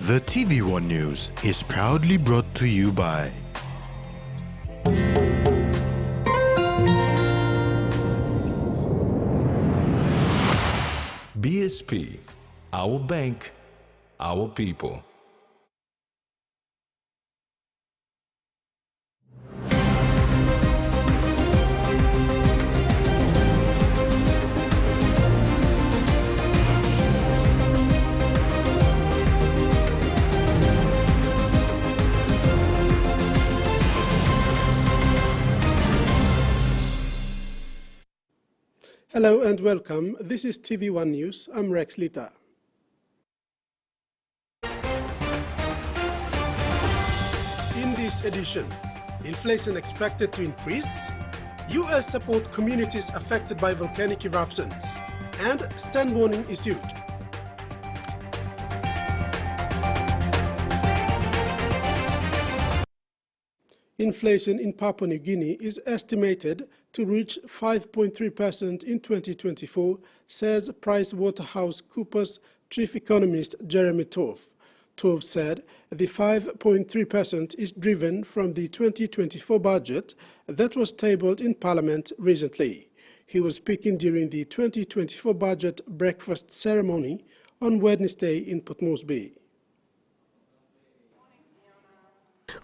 The TVWAN News is proudly brought to you by BSP, our bank, our people. Hello and welcome. This is TV1 News. I'm Rex Lita. In this edition, inflation expected to increase, U.S. support communities affected by volcanic eruptions, and stern warning issued. Inflation in Papua New Guinea is estimated to reach 5.3% in 2024, says PricewaterhouseCoopers chief economist Jeremy Torff. Torff said the 5.3% is driven from the 2024 budget that was tabled in Parliament recently. He was speaking during the 2024 budget breakfast ceremony on Wednesday in Port Moresby.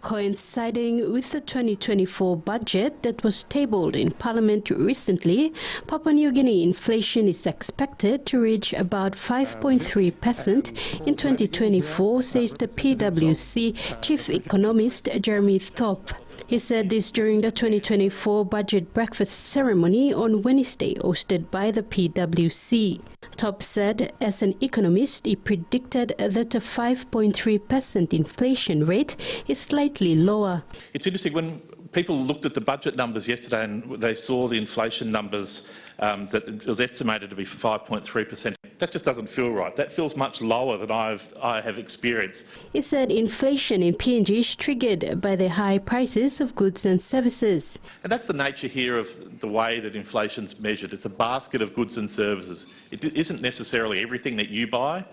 Coinciding with the 2024 budget that was tabled in Parliament recently, Papua New Guinea inflation is expected to reach about 5.3% in 2024, says the PwC chief economist Jeremy Torff. He said this during the 2024 budget breakfast ceremony on Wednesday, hosted by the PwC. Torff said, as an economist, he predicted that a 5.3% inflation rate is slightly lower. It's interesting, when people looked at the budget numbers yesterday and they saw the inflation numbers that it was estimated to be 5.3%, that just doesn't feel right. That feels much lower than I have experienced. He said inflation in PNG is triggered by the high prices of goods and services. And that's the nature here of the way that inflation's measured. It's a basket of goods and services. It isn't necessarily everything that you buy,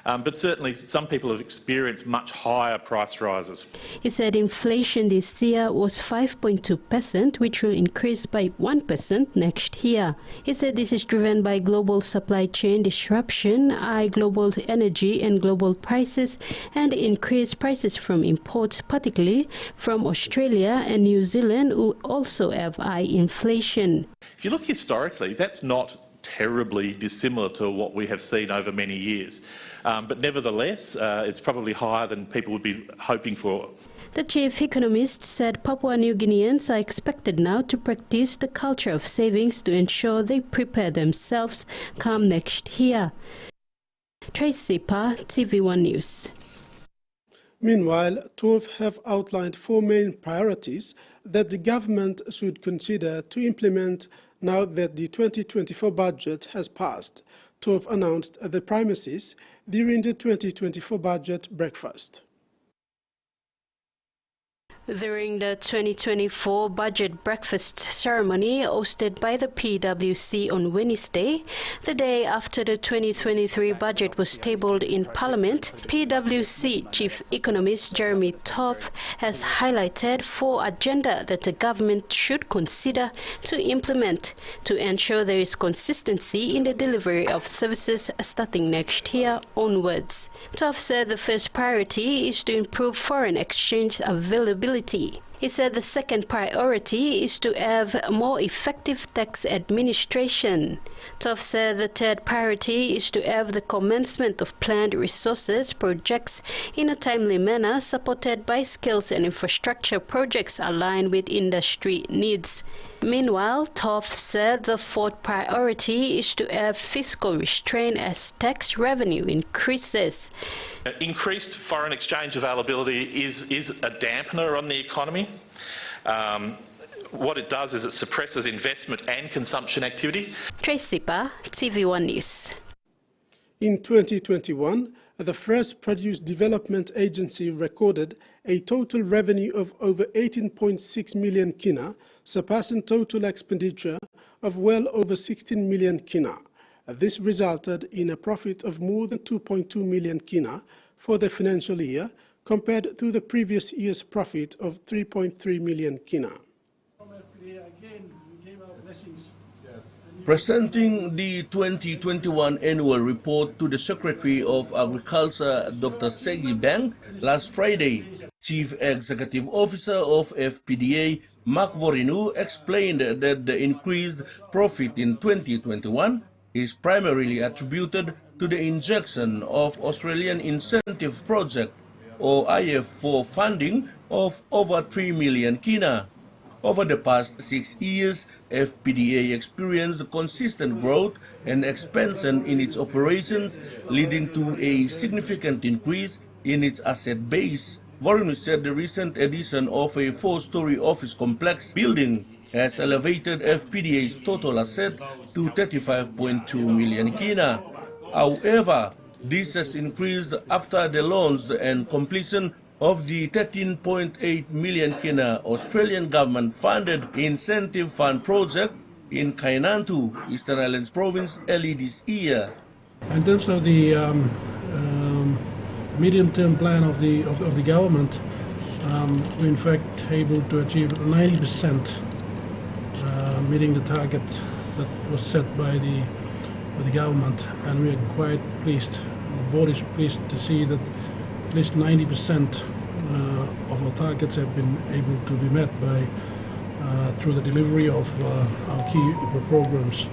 but certainly some people have experienced much higher price rises. He said inflation this year was 5.2%, which will increase by 1% next year. He said this is driven by global supply chain disruption, high global energy and global prices, and increased prices from imports, particularly from Australia and New Zealand, who also have high inflation. If you look historically, that's not terribly dissimilar to what we have seen over many years. But nevertheless, it's probably higher than people would be hoping for. The chief economist said Papua New Guineans are expected now to practice the culture of savings to ensure they prepare themselves come next year. Tracy Pa, TV1 News. Meanwhile, Torff have outlined four main priorities that the government should consider to implement now that the 2024 budget has passed. Torff announced the premises during the 2024 budget breakfast. During the 2024 budget breakfast ceremony hosted by the PwC on Wednesday, the day after the 2023 budget was tabled in Parliament, PwC chief economist Jeremy Torff has highlighted four agenda that the government should consider to implement to ensure there is consistency in the delivery of services starting next year onwards. Torff said the first priority is to improve foreign exchange availability. He said the second priority is to have more effective tax administration. Torff said the third priority is to have the commencement of planned resources projects in a timely manner, supported by skills and infrastructure projects aligned with industry needs. Meanwhile, Torff said the fourth priority is to have fiscal restraint as tax revenue increases. Increased foreign exchange availability is a dampener on the economy. What it does is it suppresses investment and consumption activity. Tracy Pa, TV1 News. In 2021, the Fresh Produce Development Agency recorded a total revenue of over 18.6 million kina, surpassing total expenditure of well over 16 million kina. This resulted in a profit of more than 2.2 million kina for the financial year, compared to the previous year's profit of 3.3 million kina. Presenting the 2021 annual report to the Secretary of Agriculture, Dr. Segi Bang, last Friday, Chief Executive Officer of FPDA, Mark Vorinu, explained that the increased profit in 2021 is primarily attributed to the injection of Australian Incentive Project, or IF4 funding of over 3 million kina. Over the past 6 years, FPDA experienced consistent growth and expansion in its operations, leading to a significant increase in its asset base. Vorinu said the recent addition of a 4-story office complex building has elevated FPDA's total asset to 35.2 million kina. However, this has increased after the launch and completion of the 13.8 million kina Australian government-funded incentive fund project in Kainantu, Eastern Islands Province, early this year. In terms of the medium-term plan of the government, we're in fact able to achieve 90%, meeting the target that was set by the government, and we are quite pleased. The board is pleased to see that at least 90% of our targets have been able to be met by through the delivery of our key programs.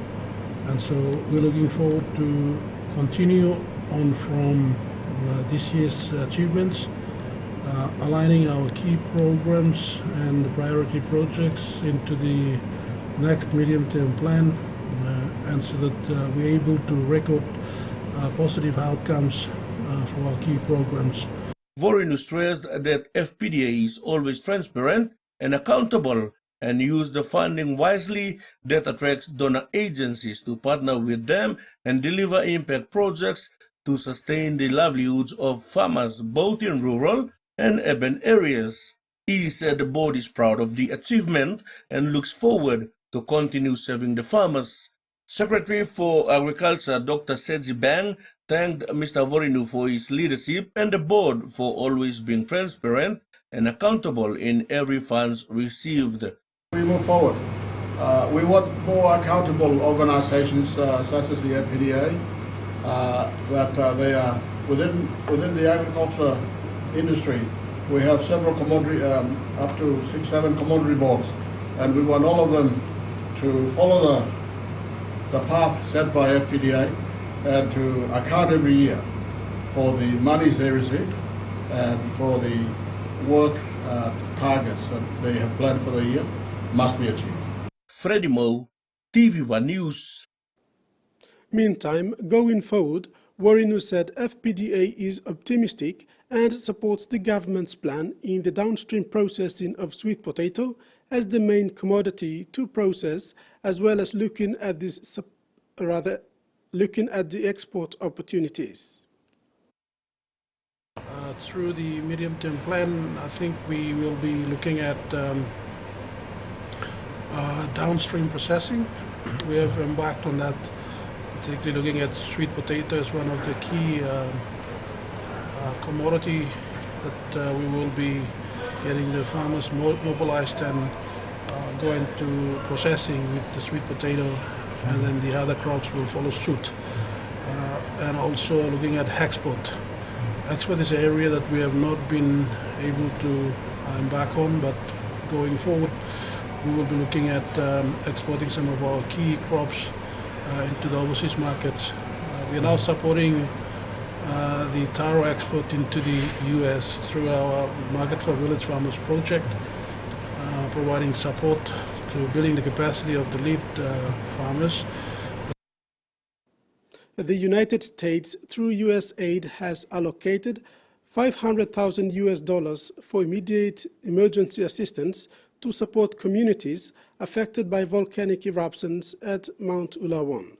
And so we're looking forward to continue on from this year's achievements, aligning our key programs and the priority projects into the next medium-term plan, and so that we're able to record positive outcomes for our key programs. Vorinu stressed that FPDA is always transparent and accountable and use the funding wisely that attracts donor agencies to partner with them and deliver impact projects to sustain the livelihoods of farmers both in rural and urban areas. He said the board is proud of the achievement and looks forward to continue serving the farmers. Secretary for Agriculture Dr. Segi Bang thanked Mr. Vorinu for his leadership and the board for always being transparent and accountable in every funds received. We move forward. We want more accountable organizations such as the FPDA, that they are within the agriculture industry. We have several commodity, up to 6-7 commodity boards, and we want all of them to follow the path set by FPDA and to account every year for the monies they receive and for the work targets that they have planned for the year must be achieved. Freddie Moe, TVWAN News. Meantime, going forward, Vorinu said FPDA is optimistic and supports the government's plan in the downstream processing of sweet potato as the main commodity to process, as well as looking at the export opportunities. Through the medium-term plan, I think we will be looking at downstream processing. We have embarked on that, particularly looking at sweet potato as one of the key commodity that we will be getting the farmers mobilized and going to processing with the sweet potato, and then the other crops will follow suit. And also looking at export. Export is an area that we have not been able to embark on, but going forward we will be looking at exporting some of our key crops into the overseas markets. We are now supporting the taro export into the US through our Market for Village Farmers project, providing support to building the capacity of the lead farmers. The United States, through US aid, has allocated $500,000 for immediate emergency assistance to support communities affected by volcanic eruptions at Mount Ulawan.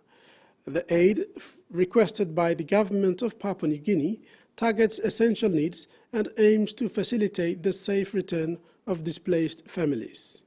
The aid, requested by the government of Papua New Guinea, targets essential needs and aims to facilitate the safe return of displaced families.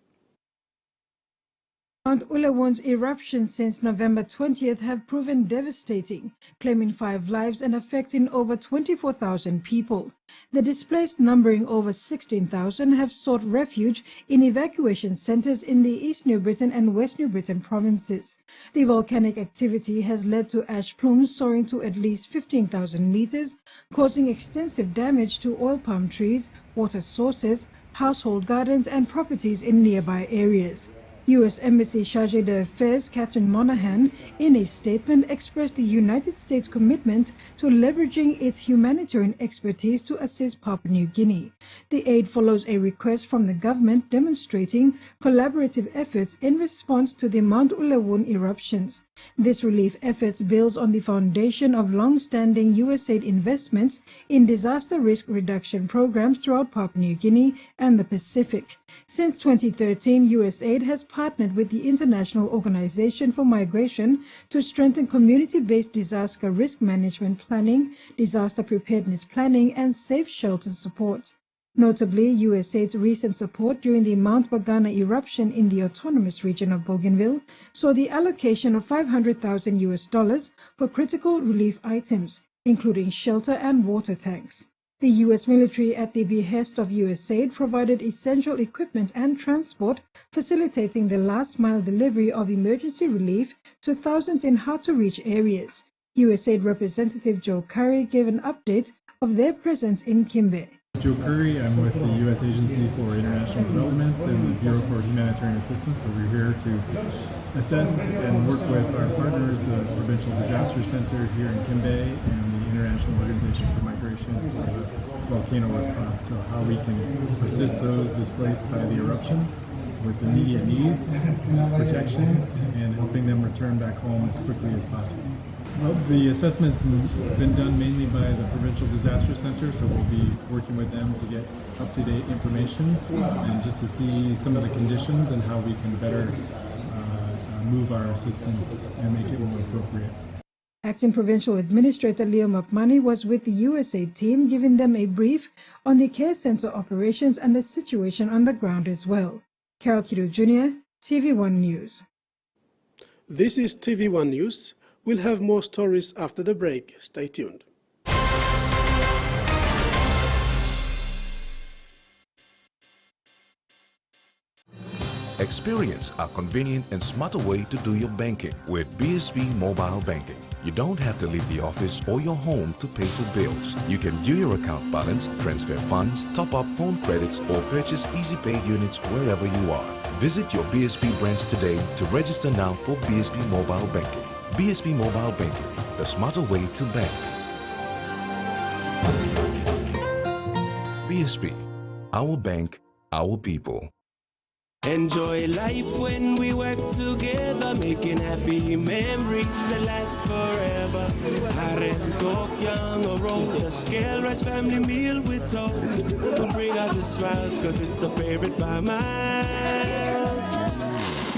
Mount Ulawan's eruptions since November 20th have proven devastating, claiming 5 lives and affecting over 24,000 people. The displaced, numbering over 16,000, have sought refuge in evacuation centers in the East New Britain and West New Britain provinces. The volcanic activity has led to ash plumes soaring to at least 15,000 meters, causing extensive damage to oil palm trees, water sources, household gardens and properties in nearby areas. U.S. Embassy Chargé d'Affaires Catherine Monahan, in a statement, expressed the United States' commitment to leveraging its humanitarian expertise to assist Papua New Guinea. The aid follows a request from the government demonstrating collaborative efforts in response to the Mount Ulawan eruptions. This relief efforts builds on the foundation of long-standing USAID investments in disaster risk reduction programs throughout Papua New Guinea and the Pacific. Since 2013, USAID has partnered with the International Organization for Migration to strengthen community-based disaster risk management planning, disaster preparedness planning, and safe shelter support. Notably, USAID's recent support during the Mount Bagana eruption in the autonomous region of Bougainville saw the allocation of $500,000 for critical relief items, including shelter and water tanks. The U.S. military, at the behest of USAID, provided essential equipment and transport, facilitating the last-mile delivery of emergency relief to thousands in hard-to-reach areas. USAID Representative Joe Curry gave an update of their presence in Kimbe. Joe Curry, I'm with the U.S. Agency for International Development and the Bureau for Humanitarian Assistance. So we're here to assess and work with our partners, the Provincial Disaster Center here in Kimbe and the International Organization for Migration for the volcano response. So how we can assist those displaced by the eruption with immediate needs, protection, and helping them return back home as quickly as possible. Well, the assessment's been done mainly by the Provincial Disaster Center, so we'll be working with them to get up-to-date information and just to see some of the conditions and how we can better move our assistance and make it more appropriate. Acting Provincial Administrator Leo Mapmani was with the USAID team, giving them a brief on the care center operations and the situation on the ground as well. Carol Kido Jr., TVWAN News. This is TVWAN News. We'll have more stories after the break. Stay tuned. Experience a convenient and smarter way to do your banking with BSP Mobile Banking. You don't have to leave the office or your home to pay for bills. You can view your account balance, transfer funds, top up phone credits, or purchase Easy Pay units wherever you are. Visit your BSP branch today to register now for BSP Mobile Banking. BSP Mobile Banking, the smarter way to bank. BSP, our bank, our people. Enjoy life when we work together, making happy memories that last forever. Harem talk young or roll a scale rice family meal with talk. Will bring out the smiles cause it's a favorite by miles.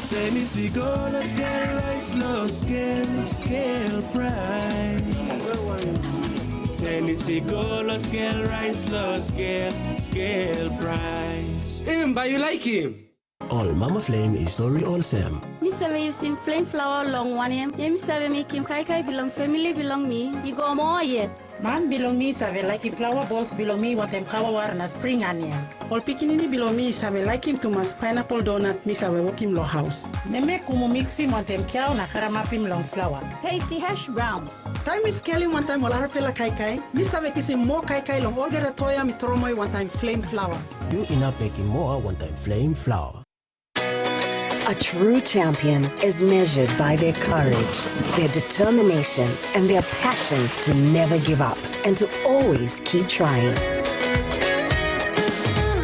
Seni sigola scale rice low scale price. Seni sigola scale rice low scale price. But you like him? All Mama Flame is not all Sam. Me say you sing flame flower long one him. Me say me Kim Kai belong family belong me. You go more yet. Man belong me save like him flower balls belong me what them kawa na spring onion. All pikinini belong me save like him to mas pineapple donut me save walk him lo house. Ne make kumu mix him what them cow na karama him long flower. Tasty hash browns. Time is kelly one time all arpela kai. Me save kissing more kai long all get a toya me tromoy one time flame flower. You enough baking more one time flame flower. A true champion is measured by their courage, their determination, and their passion to never give up and to always keep trying.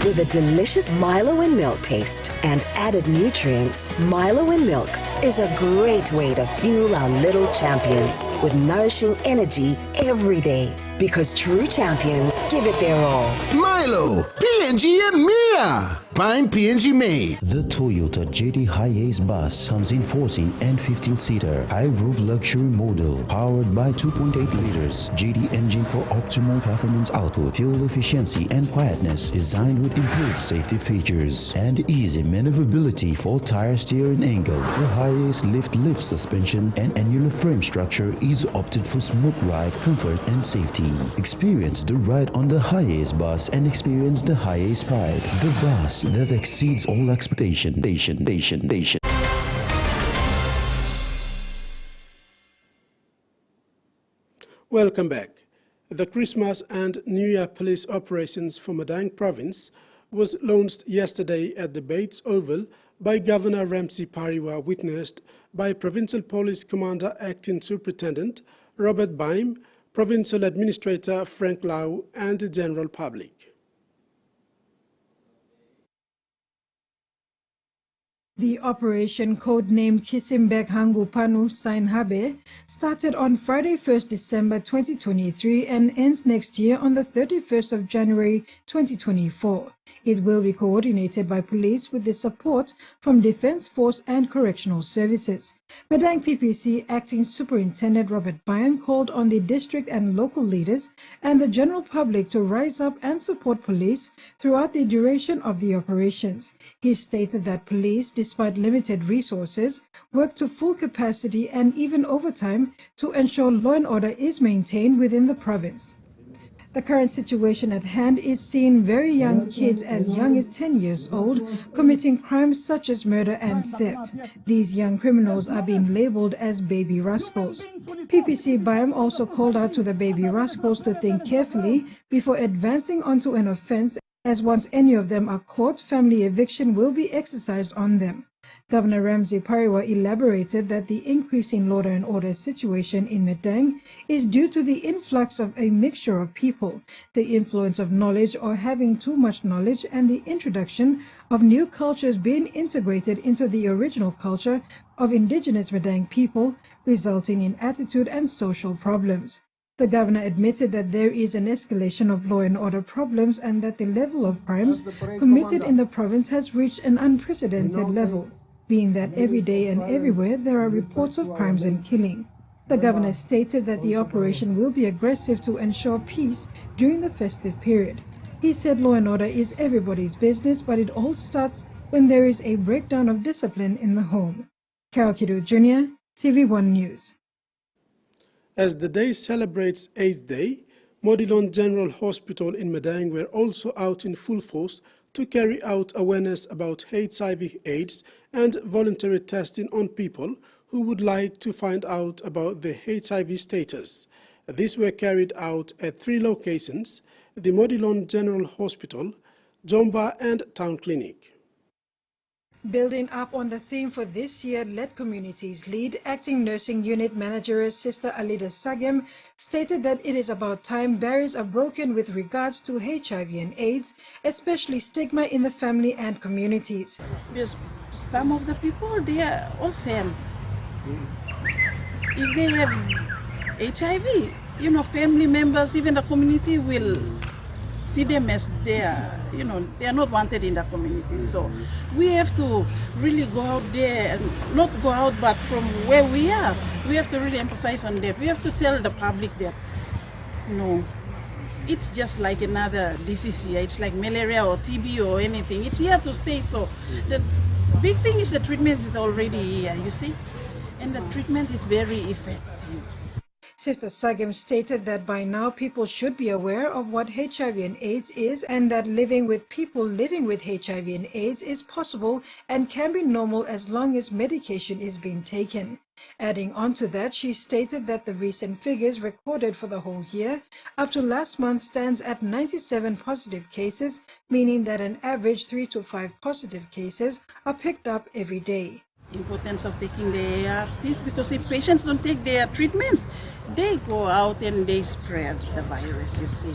With a delicious Milo and milk taste and added nutrients, Milo and milk is a great way to fuel our little champions with nourishing energy every day. Because true champions give it their all. Milo, PNG and Mia. Prime PNG made. The Toyota JD Hiace bus comes in 14 and 15-seater high-roof luxury model powered by 2.8 liters JD engine for optimal performance output, fuel efficiency and quietness, designed with improved safety features and easy maneuverability for tire steering angle. The Hiace lift suspension and annular frame structure is opted for smooth ride, comfort and safety. Experience the ride on the Hiace bus and experience the Hiace pride, the bus that exceeds all expectation. Welcome back. The Christmas and New Year police operations for Madang province was launched yesterday at the Bates Oval by Governor Ramsey Pariwa, witnessed by Provincial Police Commander Acting Superintendent Robert Baim, Provincial Administrator Frank Lau and the general public. The operation, codenamed Kisimbek Hangu Panu Sain Habe, started on Friday 1st December 2023 and ends next year on the 31st of January 2024. It will be coordinated by police with the support from Defence Force and Correctional Services. Madang PPC Acting Superintendent Robert Baim called on the district and local leaders and the general public to rise up and support police throughout the duration of the operations. He stated that police, despite limited resources, work to full capacity and even overtime to ensure law and order is maintained within the province. The current situation at hand is seeing very young kids as young as 10 years old committing crimes such as murder and theft. These young criminals are being labeled as baby rascals. PPC Baim also called out to the baby rascals to think carefully before advancing onto an offense, as once any of them are caught, family eviction will be exercised on them. Governor Ramsey Pariwa elaborated that the increasing law and order situation in Madang is due to the influx of a mixture of people, the influence of knowledge or having too much knowledge, and the introduction of new cultures being integrated into the original culture of indigenous Madang people, resulting in attitude and social problems. The governor admitted that there is an escalation of law and order problems and that the level of crimes committed in the province has reached an unprecedented level, being that every day and everywhere there are reports of crimes and killing. The governor stated that the operation will be aggressive to ensure peace during the festive period. He said law and order is everybody's business, but it all starts when there is a breakdown of discipline in the home. Carol Kidu Jr., TV1 News. As the day celebrates 8th Day, Modilon General Hospital in Madang were also out in full force to carry out awareness about HIV/AIDS and voluntary testing on people who would like to find out about their HIV status. These were carried out at 3 locations: the Modilon General Hospital, Jomba and Town Clinic. Building up on the theme for this year, Let Communities Lead, Acting Nursing Unit Manager Sister Alida Sagem stated that it is about time barriers are broken with regards to HIV and AIDS, especially stigma in the family and communities. Because some of the people, they are all same. If they have HIV, you know, family members, even the community will see them as they are not wanted in the community. So we have to really go out there, and not go out, but from where we are, we have to really emphasize on that. We have to tell the public that, no, it's just like another disease here. It's like malaria or TB or anything. It's here to stay. So the big thing is the treatment is already here, you see, and the treatment is very effective. Sister Sagem stated that by now people should be aware of what HIV and AIDS is, and that living with people living with HIV and AIDS is possible and can be normal as long as medication is being taken. Adding on to that, she stated that the recent figures recorded for the whole year up to last month stands at 97 positive cases, meaning that an average 3 to 5 positive cases are picked up every day. Importance of taking the ARTs, because if patients don't take their treatment, they go out and they spread the virus, you see.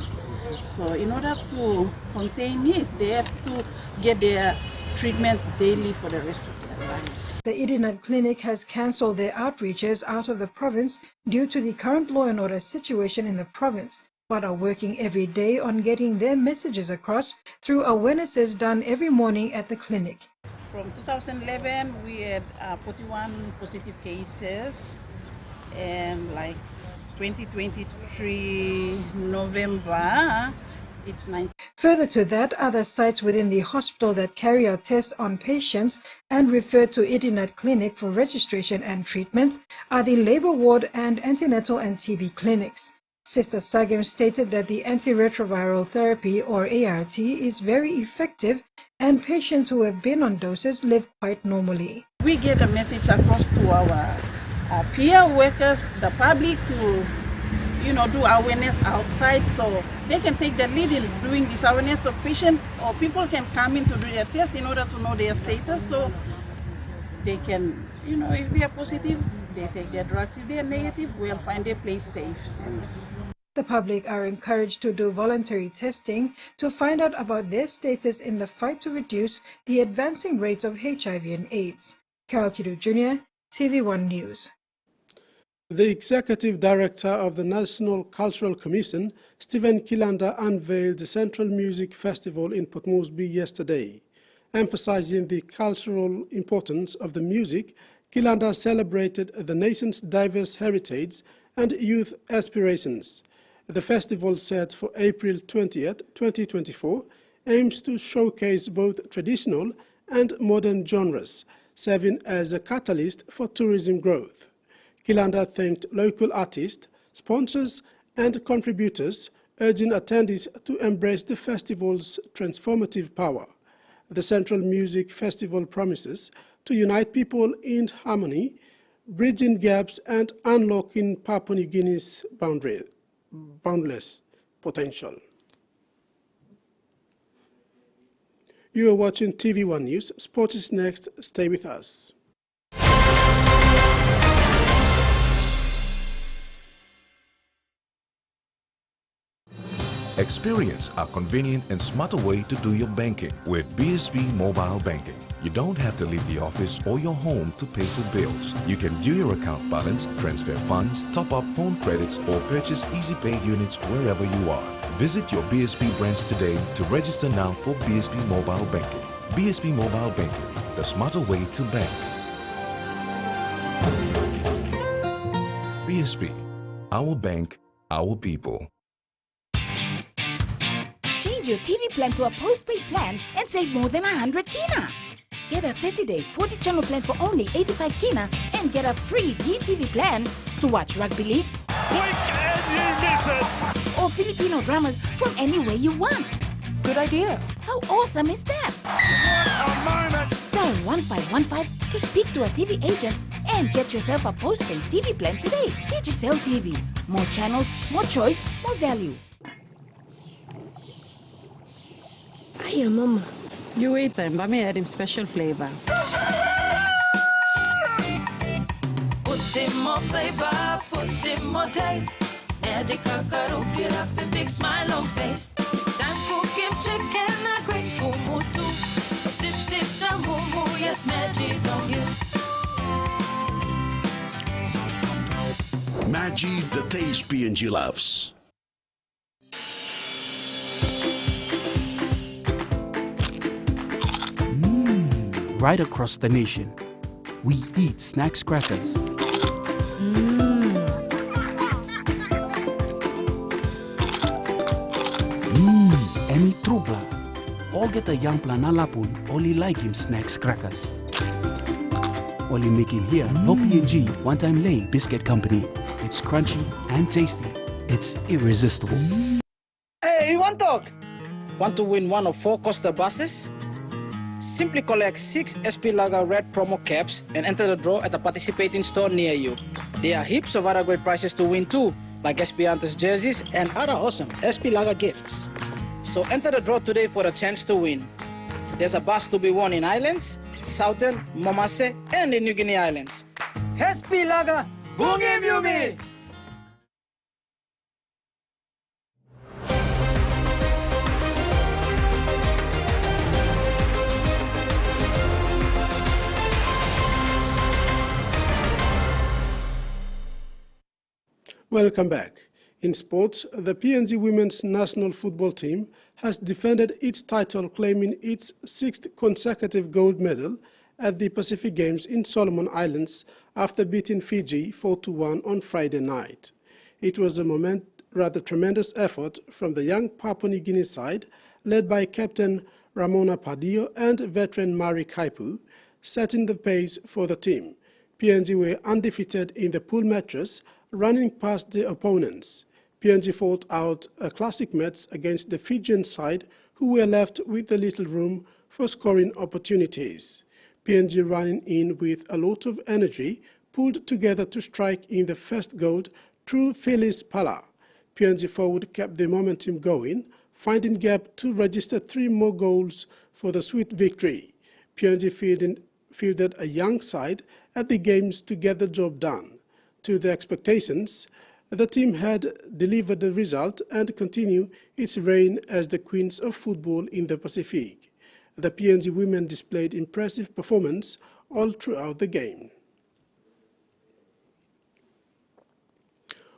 So in order to contain it, they have to get their treatment daily for the rest of their lives. The Idinat Clinic has cancelled their outreaches out of the province due to the current law and order situation in the province, but are working every day on getting their messages across through awarenesses done every morning at the clinic. From 2011, we had 41 positive cases, and like 2023 November, it's 9. Further to that, other sites within the hospital that carry out tests on patients and refer to Idinat Clinic for registration and treatment are the labor ward and antenatal and TB clinics. Sister Sagem stated that the antiretroviral therapy, or ART, is very effective and patients who have been on doses live quite normally. We get a message across to our peer workers, the public, to do awareness outside, so they can take the lead in doing this awareness, so patient or people can come in to do their test in order to know their status, so they can, if they are positive, they take their drugs. If they are negative, we'll find a place safe. The public are encouraged to do voluntary testing to find out about their status in the fight to reduce the advancing rates of HIV and AIDS. Carol Kidu Jr., TV1 News. The Executive Director of the National Cultural Commission, Stephen Kilanda, unveiled the Central Music Festival in Port Moresby yesterday. Emphasizing the cultural importance of the music, Kilanda celebrated the nation's diverse heritage and youth aspirations. The festival, set for April 20th, 2024, aims to showcase both traditional and modern genres, serving as a catalyst for tourism growth. Kilanda thanked local artists, sponsors, and contributors, urging attendees to embrace the festival's transformative power. The Central Music Festival promises to unite people in harmony, bridging gaps and unlocking Papua New Guinea's boundless potential. You are watching TV1 News. Sport is next. Stay with us. Experience a convenient and smarter way to do your banking with BSB Mobile Banking. You don't have to leave the office or your home to pay for bills. You can view your account balance, transfer funds, top up phone credits, or purchase Easy Pay units wherever you are. Visit your BSB branch today to register now for BSB Mobile Banking. BSB Mobile Banking, the smarter way to bank. BSB, our bank, our people. Change your TV plan to a postpaid plan and save more than 100 kina. Get a 30-day 40-channel plan for only 85 kina and get a free DTV plan to watch rugby league, blink and you miss it, or Filipino dramas from anywhere you want. Good idea. How awesome is that? What a moment. Dial 1515 to speak to a TV agent and get yourself a postpaid TV plan today. Digicel TV. More channels, more choice, more value. Hiya, Mama. You wait then, let me add him special flavor. Put in more flavor, put in more taste. Magic kakaru, get up a big smile on face. Time for Kim chicken, a great kumutu. Sip, sip, the moo, yes, magic on you. Maggi, the taste PNG loves. Right across the nation, we eat snacks crackers. Emi Trubla. All get a young planalapun, only like him snacks crackers. Only make him here, no PNG, one-time lay biscuit company. It's crunchy and tasty. It's irresistible. Hey, you want to talk? Want to win one of 4 Costa buses? Simply collect 6 SP Lager Red promo caps and enter the draw at a participating store near you. There are heaps of other great prizes to win too, like SP Hunters jerseys and other awesome SP Lager gifts. So enter the draw today for a chance to win. There's a bus to be won in Islands, Southern, Momase, and the New Guinea Islands. SP Lager, Bungi Mumi! Welcome back. In sports, the PNG women's national football team has defended its title, claiming its 6th consecutive gold medal at the Pacific Games in Solomon Islands after beating Fiji 4-1 on Friday night. It was a rather tremendous effort from the young Papua New Guinea side, led by Captain Ramona Padillo and veteran Mari Kaipu, setting the pace for the team. PNG were undefeated in the pool matches, running past the opponents. PNG fought out a classic match against the Fijian side, who were left with a little room for scoring opportunities. PNG running in with a lot of energy, pulled together to strike in the first goal through Phyllis Pala. PNG forward kept the momentum going, finding gap to register 3 more goals for the sweet victory. PNG fielded a young side at the games to get the job done. To the expectations, the team had delivered the result and continue its reign as the queens of football in the Pacific. The PNG women displayed impressive performance all throughout the game.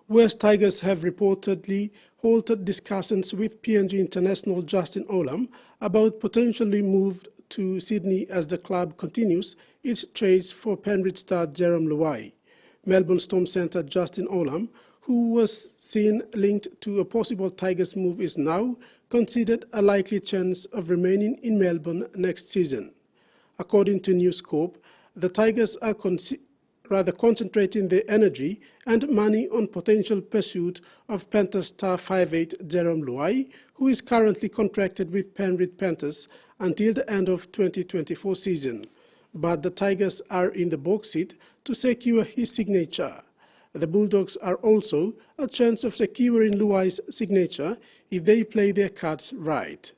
West Tigers have reportedly halted discussions with PNG international Justin Olam about potentially moved to Sydney as the club continues its chase for Penrith star Jerome Luai. Melbourne Storm centre Justin Olam, who was seen linked to a possible Tigers move, is now considered a likely chance of remaining in Melbourne next season. According to News Corp, the Tigers are concentrating their energy and money on potential pursuit of Panthers star 5'8" Jerome Luai, who is currently contracted with Penrith Panthers until the end of 2024 season. But the Tigers are in the box seat to secure his signature. The Bulldogs are also a chance of securing Luai's signature if they play their cards right.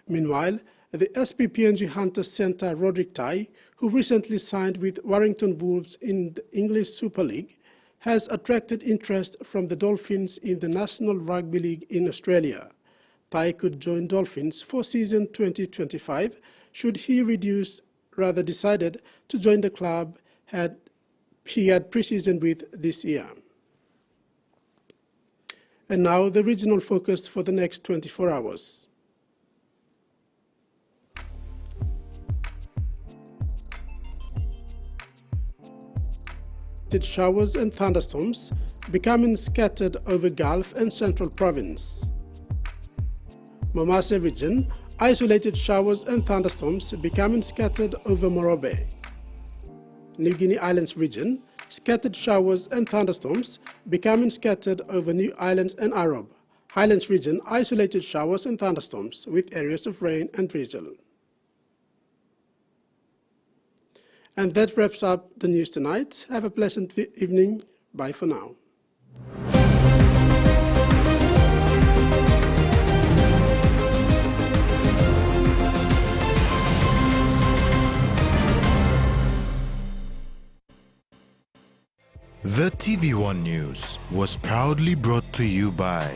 Meanwhile, the SPPNG Hunters centre Roderick Tai, who recently signed with Warrington Wolves in the English Super League, has attracted interest from the Dolphins in the National Rugby League in Australia. Tai could join Dolphins for season 2025 should he decided to join the club he had pre-season with this year. And now the regional focus for the next 24 hours. Showers and thunderstorms becoming scattered over Gulf and Central Province. Momase region, isolated showers and thunderstorms becoming scattered over Morobe. New Guinea Islands region, scattered showers and thunderstorms becoming scattered over New Islands and Aruba. Highlands region, isolated showers and thunderstorms with areas of rain and drizzle. And that wraps up the news tonight. Have a pleasant evening. Bye for now. The TVWAN News was proudly brought to you by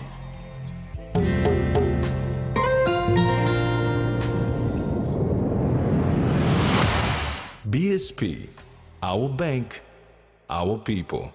BSP, our bank, our people.